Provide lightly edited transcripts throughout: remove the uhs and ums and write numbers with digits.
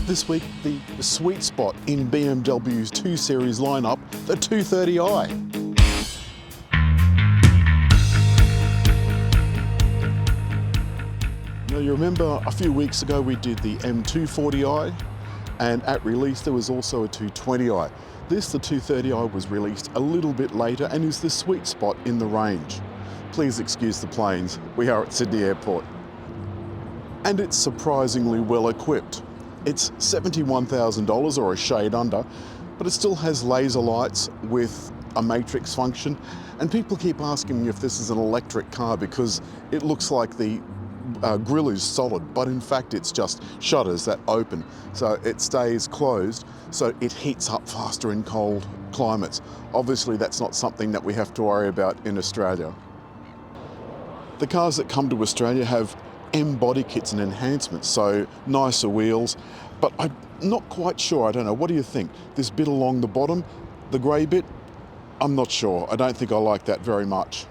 This week, the sweet spot in BMW's 2 Series lineup, the 230i. Now you remember a few weeks ago we did the M240i, and at release there was also a 220i. This, the 230i, was released a little bit later and is the sweet spot in the range. Please excuse the planes, we are at Sydney Airport. And it's surprisingly well equipped. It's $71,000 or a shade under, but it still has laser lights with a matrix function. And people keep asking me if this is an electric car because it looks like the grille is solid, but in fact it's just shutters that open. So it stays closed, so it heats up faster in cold climates. Obviously that's not something that we have to worry about in Australia. The cars that come to Australia have M body kits and enhancements, so nicer wheels, but I'm not quite sure, I don't know, what do you think? This bit along the bottom, the grey bit, I'm not sure. I don't think I like that very much.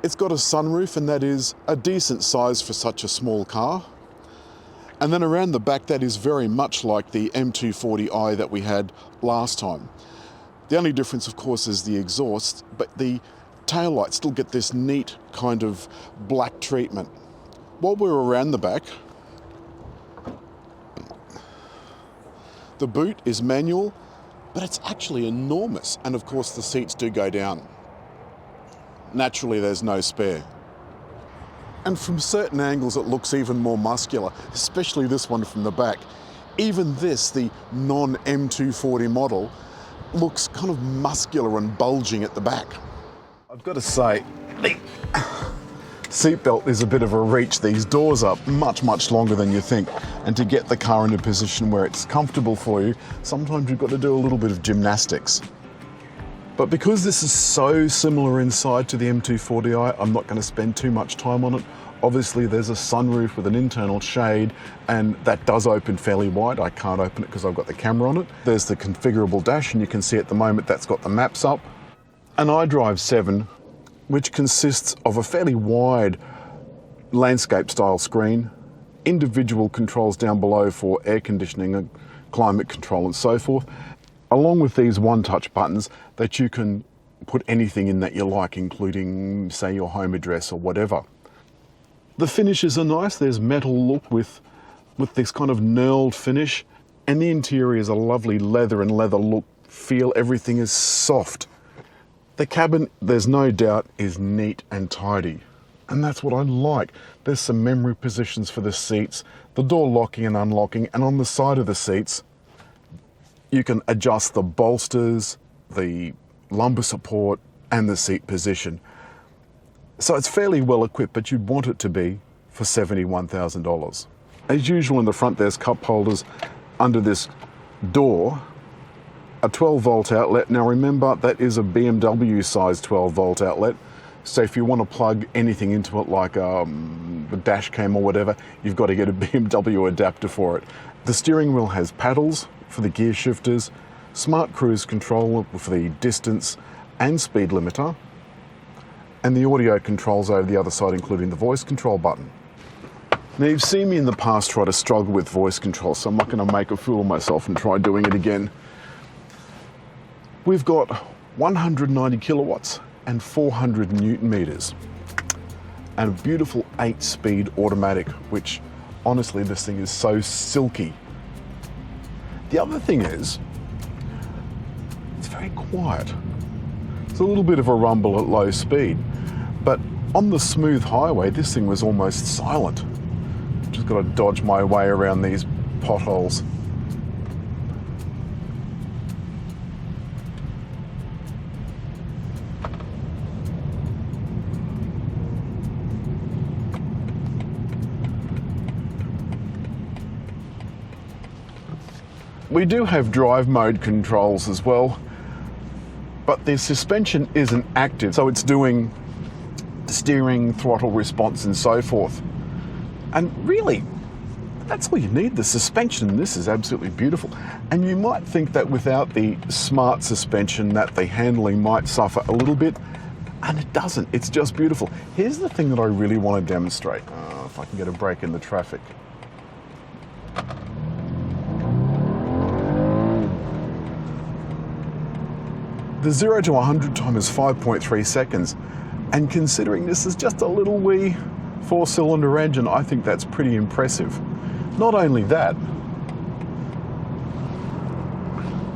It's got a sunroof, and that is a decent size for such a small car. And then around the back, that is very much like the M240i that we had last time. The only difference, of course, is the exhaust, but the taillights still get this neat kind of black treatment. While we're around the back, the boot is manual, but it's actually enormous. And of course the seats do go down. Naturally there's no spare. And from certain angles it looks even more muscular, especially this one from the back. Even this, the non-M240 model, looks kind of muscular and bulging at the back. I've got to say, the seatbelt is a bit of a reach. These doors are much, much longer than you think. And to get the car in a position where it's comfortable for you, sometimes you've got to do a little bit of gymnastics. But because this is so similar inside to the M240i, I'm not going to spend too much time on it. Obviously there's a sunroof with an internal shade, and that does open fairly wide. I can't open it because I've got the camera on it. There's the configurable dash, and you can see at the moment that's got the maps up. An iDrive 7, which consists of a fairly wide landscape style screen, individual controls down below for air conditioning and climate control and so forth, along with these one-touch buttons that you can put anything in that you like, including, say, your home address or whatever. The finishes are nice. There's metal look with this kind of knurled finish, and the interior is a lovely leather and leather look feel. Everything is soft. The cabin, there's no doubt, is neat and tidy. And that's what I like. There's some memory positions for the seats, the door locking and unlocking, and on the side of the seats, you can adjust the bolsters, the lumbar support, and the seat position. So it's fairly well equipped, but you'd want it to be for $71,000. As usual in the front, there's cup holders under this door, a 12-volt outlet. Now remember, that is a BMW size 12-volt outlet. So if you want to plug anything into it, like the dash cam or whatever, you've got to get a BMW adapter for it. The steering wheel has paddles for the gear shifters, smart cruise control for the distance and speed limiter, and the audio controls over the other side, including the voice control button. Now you've seen me in the past try to struggle with voice control, so I'm not going to make a fool of myself and try doing it again. We've got 190 kilowatts and 400 Newton meters, and a beautiful 8-speed automatic, which honestly this thing is so silky. The other thing is, it's very quiet. It's a little bit of a rumble at low speed, but on the smooth highway this thing was almost silent. Just got to dodge my way around these potholes. We do have drive mode controls as well, but the suspension isn't active, so it's doing steering, throttle response and so forth. And really, that's all you need. The suspension in this is absolutely beautiful. And you might think that without the smart suspension that the handling might suffer a little bit, and it doesn't. It's just beautiful. Here's the thing that I really want to demonstrate. If I can get a break in the traffic. The 0 to 100 time is 5.3 seconds. And considering this is just a little wee 4-cylinder engine, I think that's pretty impressive. Not only that,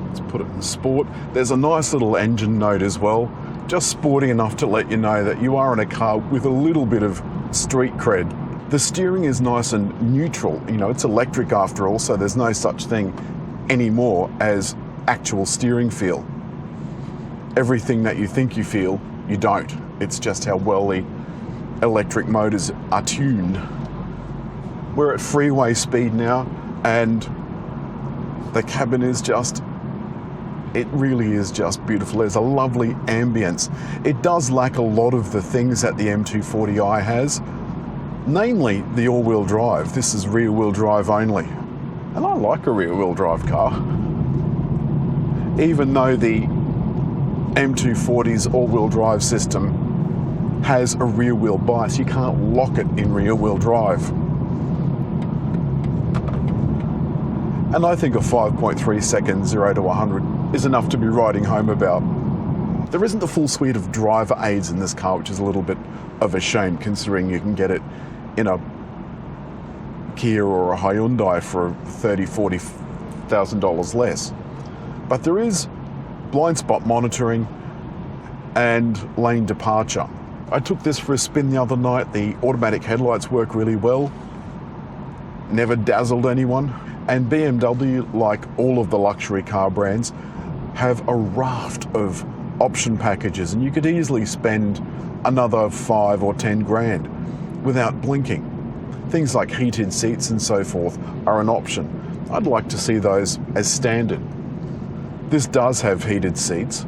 let's put it in sport. There's a nice little engine note as well, just sporty enough to let you know that you are in a car with a little bit of street cred. The steering is nice and neutral. You know, it's electric after all, so there's no such thing anymore as actual steering feel. Everything that you think you feel, you don't. It's just how well the electric motors are tuned. We're at freeway speed now, and the cabin is just, it really is just beautiful. There's a lovely ambience. It does lack a lot of the things that the M240i has, namely the all-wheel drive. This is rear-wheel drive only. And I like a rear-wheel drive car. Even though the M240's all-wheel drive system has a rear-wheel bias, you can't lock it in rear-wheel drive. And I think a 5.3 second 0 to 100 is enough to be riding home about. There isn't the full suite of driver aids in this car, which is a little bit of a shame considering you can get it in a Kia or a Hyundai for $30,000–$40,000 less. But there is blind spot monitoring and lane departure. I took this for a spin the other night. The automatic headlights work really well. Never dazzled anyone. And BMW, like all of the luxury car brands, have a raft of option packages, and you could easily spend another 5 or 10 grand without blinking. Things like heated seats and so forth are an option. I'd like to see those as standard. This does have heated seats,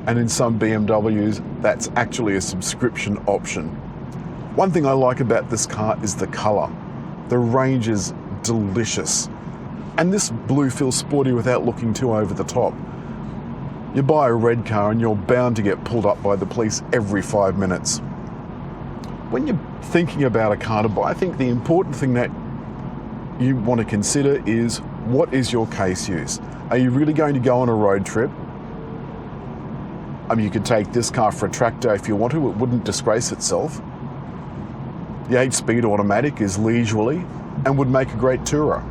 and in some BMWs, that's actually a subscription option. One thing I like about this car is the color. The range is delicious. And this blue feels sporty without looking too over the top. You buy a red car and you're bound to get pulled up by the police every 5 minutes. When you're thinking about a car to buy, I think the important thing that you want to consider is, what is your case use? Are you really going to go on a road trip? I mean, you could take this car for a track day if you want to. It wouldn't disgrace itself. The 8-speed automatic is leisurely and would make a great tourer.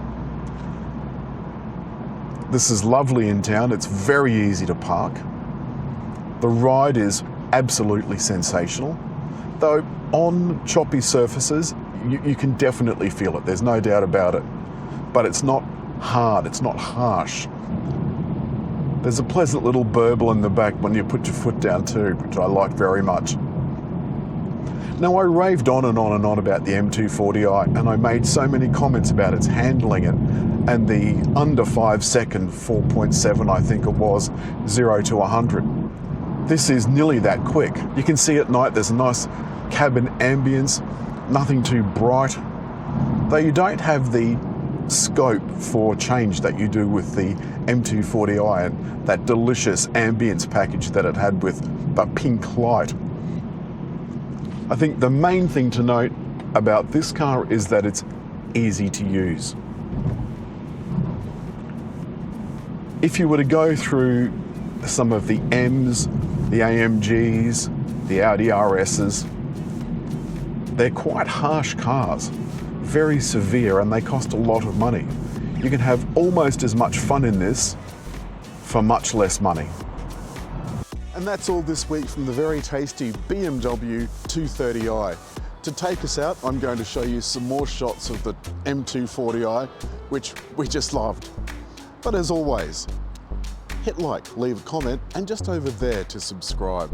This is lovely in town. It's very easy to park. The ride is absolutely sensational. Though on choppy surfaces, you can definitely feel it. There's no doubt about it. But it's not hard. It's not harsh. There's a pleasant little burble in the back when you put your foot down too, which I like very much. Now, I raved on and on and on about the M240i, and I made so many comments about its handling and the under 5 second 4.7, I think it was, 0 to 100. This is nearly that quick. You can see at night there's a nice cabin ambience, nothing too bright, though you don't have the scope for change that you do with the M240i and that delicious ambience package that it had with the pink light. I think the main thing to note about this car is that it's easy to use. If you were to go through some of the M's, the AMGs, the Audi RS's, they're quite harsh cars, very severe, and they cost a lot of money. You can have almost as much fun in this for much less money. And that's all this week from the very tasty BMW 230i. To take us out, I'm going to show you some more shots of the M240i, which we just loved. But as always, hit like, leave a comment, and just over there to subscribe.